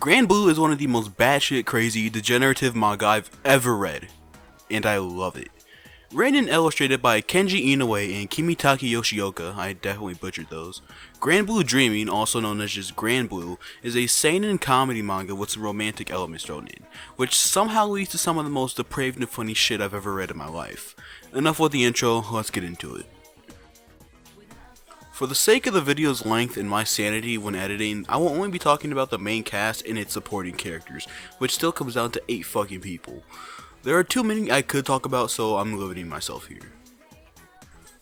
Grand Blue is one of the most batshit crazy, degenerative manga I've ever read, and I love it. Written and illustrated by Kenji Inoue and Kimitake Yoshioka, I definitely butchered those. Grand Blue Dreaming, also known as just Grand Blue, is a seinen comedy manga with some romantic elements thrown in, which somehow leads to some of the most depraved and funny shit I've ever read in my life. Enough with the intro, let's get into it. For the sake of the video's length and my sanity when editing, I will only be talking about the main cast and its supporting characters, which still comes down to 8 fucking people. There are too many I could talk about, so I'm limiting myself here.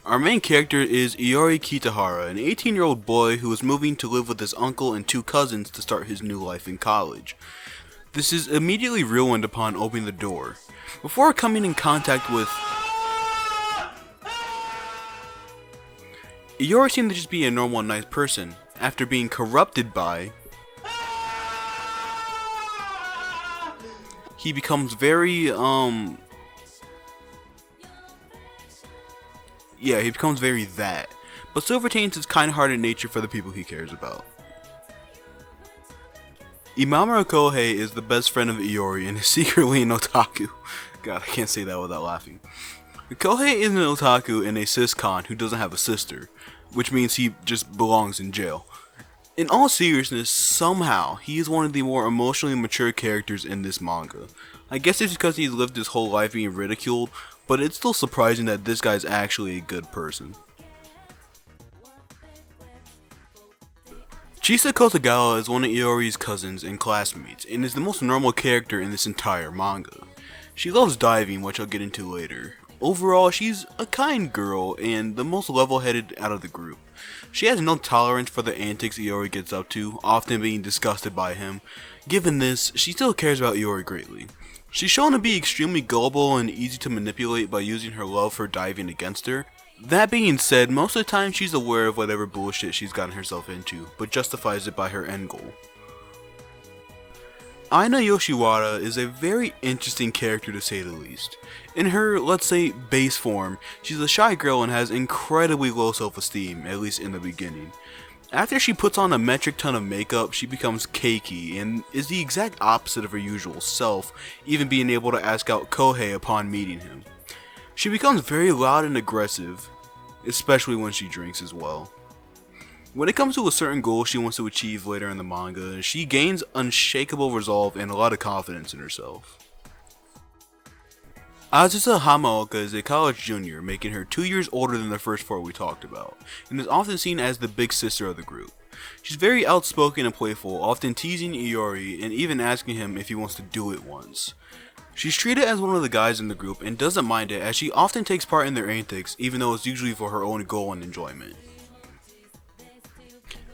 Our main character is Iori Kitahara, an 18-year-old boy who is moving to live with his uncle and 2 cousins to start his new life in college. This is immediately ruined upon opening the door. Before coming in contact with Iori seemed to just be a normal nice person. After being corrupted by, he becomes very, he becomes very that, but still retains his kind-hearted nature for the people he cares about. Imamura Kohei is the best friend of Iori and is secretly an otaku. God, I can't say that without laughing. Kohei is an otaku and a cis-con who doesn't have a sister, which means he just belongs in jail. In all seriousness, somehow, he is one of the more emotionally mature characters in this manga. I guess it's because he's lived his whole life being ridiculed, but it's still surprising that this guy's actually a good person. Chisa Kotagawa is one of Iori's cousins and classmates, and is the most normal character in this entire manga. She loves diving, which I'll get into later. Overall, she's a kind girl and the most level-headed out of the group. She has no tolerance for the antics Iori gets up to, often being disgusted by him. Given this, she still cares about Iori greatly. She's shown to be extremely gullible and easy to manipulate by using her love for diving against her. That being said, most of the time she's aware of whatever bullshit she's gotten herself into, but justifies it by her end goal. Aina Yoshiwara is a very interesting character to say the least. In her, let's say, base form, she's a shy girl and has incredibly low self-esteem, at least in the beginning. After she puts on a metric ton of makeup, she becomes cakey and is the exact opposite of her usual self, even being able to ask out Kohei upon meeting him. She becomes very loud and aggressive, especially when she drinks as well. When it comes to a certain goal she wants to achieve later in the manga, she gains unshakable resolve and a lot of confidence in herself. Azusa Hamaoka is a college junior, making her 2 years older than the first 4 we talked about, and is often seen as the big sister of the group. She's very outspoken and playful, often teasing Iori and even asking him if he wants to do it once. She's treated as one of the guys in the group and doesn't mind it, as she often takes part in their antics, even though it's usually for her own goal and enjoyment.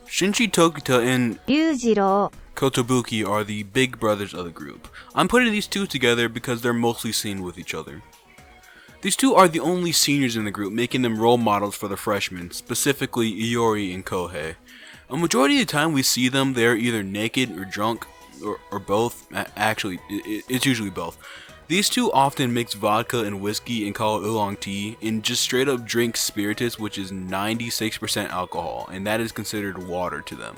Shinji Tokita and Ryujiro Kotobuki are the big brothers of the group. I'm putting these two together because they're mostly seen with each other. These two are the only seniors in the group, making them role models for the freshmen, specifically Iori and Kohei. A majority of the time we see them, they're either naked or drunk, or both. Actually, it's usually both. These two often mix vodka and whiskey and call it oolong tea, and just straight up drink spiritus, which is 96% alcohol, and that is considered water to them.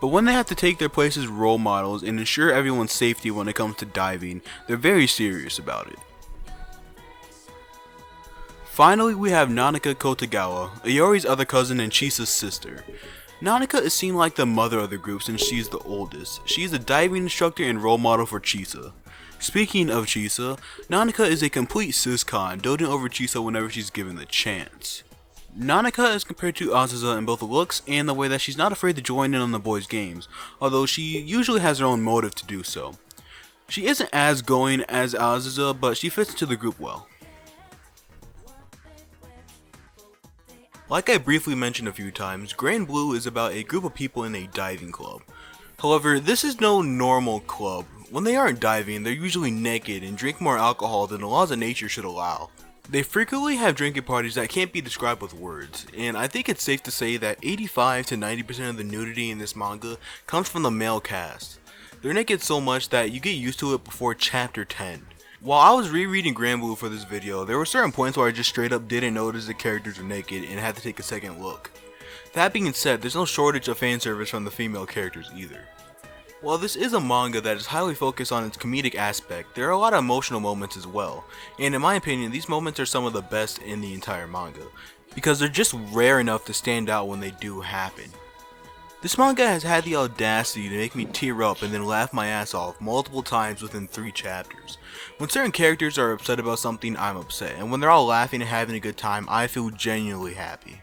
But when they have to take their place as role models and ensure everyone's safety when it comes to diving, they're very serious about it. Finally, we have Nanika Kotagawa, Iori's other cousin and Chisa's sister. Nanika is seen like the mother of the group since she's the oldest. She's a diving instructor and role model for Chisa. Speaking of Chisa, Nanika is a complete cis-con, doting over Chisa whenever she's given the chance. Nanika is compared to Azusa in both looks and the way that she's not afraid to join in on the boys' games, although she usually has her own motive to do so. She isn't as going as Azusa, but she fits into the group well. Like I briefly mentioned a few times, Grand Blue is about a group of people in a diving club. However, this is no normal club. When they aren't diving, they're usually naked and drink more alcohol than the laws of nature should allow. They frequently have drinking parties that can't be described with words, and I think it's safe to say that 85 to 90% of the nudity in this manga comes from the male cast. They're naked so much that you get used to it before chapter 10. While I was rereading Grand Blue for this video, there were certain points where I just straight up didn't notice the characters were naked and had to take a second look. That being said, there's no shortage of fan service from the female characters either. While this is a manga that is highly focused on its comedic aspect, there are a lot of emotional moments as well, and in my opinion these moments are some of the best in the entire manga, because they're just rare enough to stand out when they do happen. This manga has had the audacity to make me tear up and then laugh my ass off multiple times within 3 chapters. When certain characters are upset about something, I'm upset, and when they're all laughing and having a good time, I feel genuinely happy.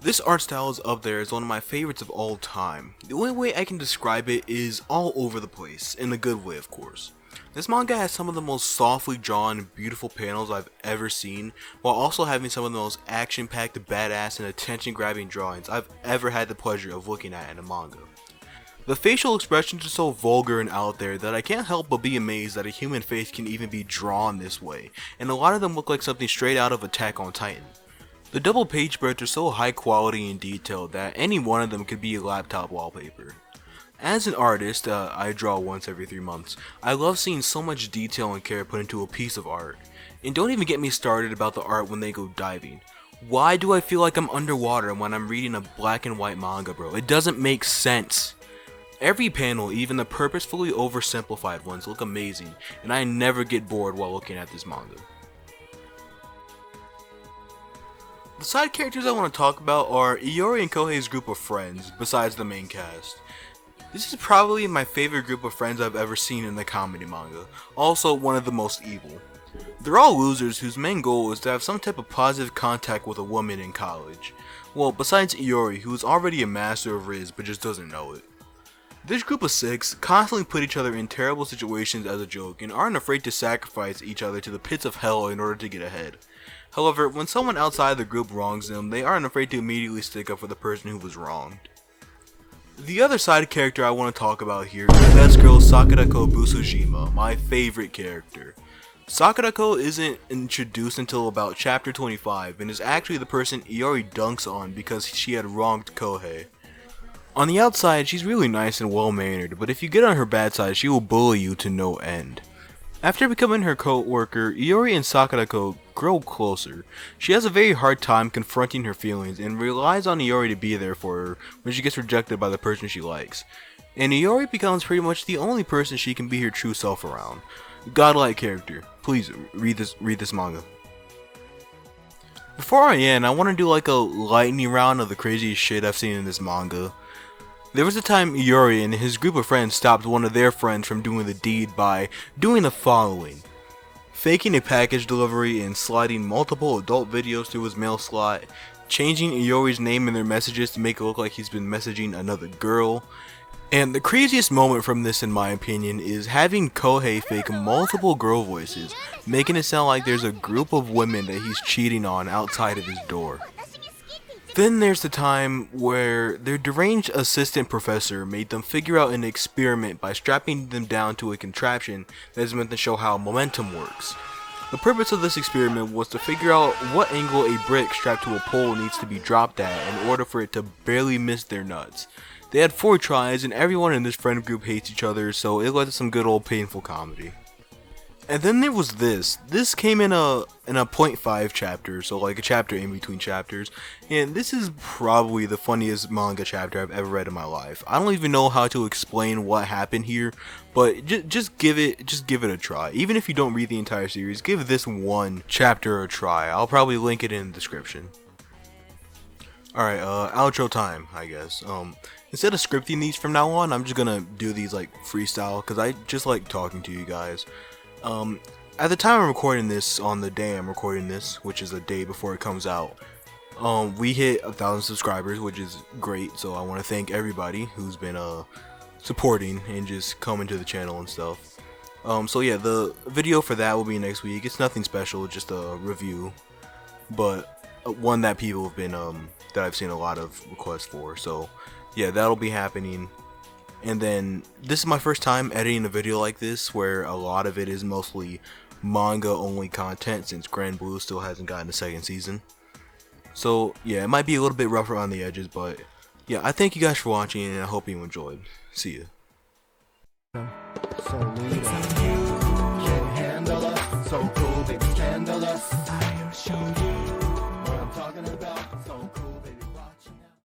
This art style is up there as one of my favorites of all time. The only way I can describe it is all over the place, in a good way of course. This manga has some of the most softly drawn, beautiful panels I've ever seen, while also having some of the most action-packed, badass, and attention-grabbing drawings I've ever had the pleasure of looking at in a manga. The facial expressions are so vulgar and out there that I can't help but be amazed that a human face can even be drawn this way, and a lot of them look like something straight out of Attack on Titan. The double page spreads are so high quality and detailed that any one of them could be a laptop wallpaper. As an artist, I draw once every 3 months, I love seeing so much detail and care put into a piece of art. And don't even get me started about the art when they go diving. Why do I feel like I'm underwater when I'm reading a black and white manga, bro? It doesn't make sense. Every panel, even the purposefully oversimplified ones, look amazing, and I never get bored while looking at this manga. The side characters I want to talk about are Iori and Kohei's group of friends, besides the main cast. This is probably my favorite group of friends I've ever seen in the comedy manga, also one of the most evil. They're all losers whose main goal is to have some type of positive contact with a woman in college. Well, besides Iori, who is already a master of Riz but just doesn't know it. This group of 6 constantly put each other in terrible situations as a joke and aren't afraid to sacrifice each other to the pits of hell in order to get ahead. However, when someone outside the group wrongs them, they aren't afraid to immediately stick up for the person who was wronged. The other side character I want to talk about here is best girl Sakurako Busujima, my favorite character. Sakurako isn't introduced until about chapter 25 and is actually the person Iori dunks on because she had wronged Kohei. On the outside, she's really nice and well-mannered, but if you get on her bad side, she will bully you to no end. After becoming her co-worker, Iori and Sakurako grow closer. She has a very hard time confronting her feelings and relies on Iori to be there for her when she gets rejected by the person she likes. And Iori becomes pretty much the only person she can be her true self around. Godlike character. Please read this manga. Before I end, I want to do like a lightning round of the craziest shit I've seen in this manga. There was a time Iori and his group of friends stopped one of their friends from doing the deed by doing the following. Faking a package delivery and sliding multiple adult videos through his mail slot, changing Iori's name in their messages to make it look like he's been messaging another girl, and the craziest moment from this in my opinion is having Kohei fake multiple girl voices, making it sound like there's a group of women that he's cheating on outside of his door. Then there's the time where their deranged assistant professor made them figure out an experiment by strapping them down to a contraption that is meant to show how momentum works. The purpose of this experiment was to figure out what angle a brick strapped to a pole needs to be dropped at in order for it to barely miss their nuts. They had 4 tries and everyone in this friend group hates each other, so it led to some good old painful comedy. And then there was this. This came in a 0.5 chapter, so like a chapter in between chapters. And this is probably the funniest manga chapter I've ever read in my life. I don't even know how to explain what happened here, but just give it a try. Even if you don't read the entire series, give this one chapter a try. I'll probably link it in the description. Alright, outro time, I guess. Instead of scripting these from now on, I'm just gonna do these like freestyle, because I just like talking to you guys. At the time I'm recording this, on the day I'm recording this, which is the day before it comes out, we hit 1,000 subscribers, which is great, so I want to thank everybody who's been, supporting and just coming to the channel and stuff. So yeah, the video for that will be next week. It's nothing special, just a review, but one that people have been, that I've seen a lot of requests for, so yeah, that'll be happening. And then, this is my first time editing a video like this, where a lot of it is mostly manga-only content, since Grand Blue still hasn't gotten a 2nd season. So, yeah, it might be a little bit rougher on the edges, but, yeah, I thank you guys for watching, and I hope you enjoyed. See ya. So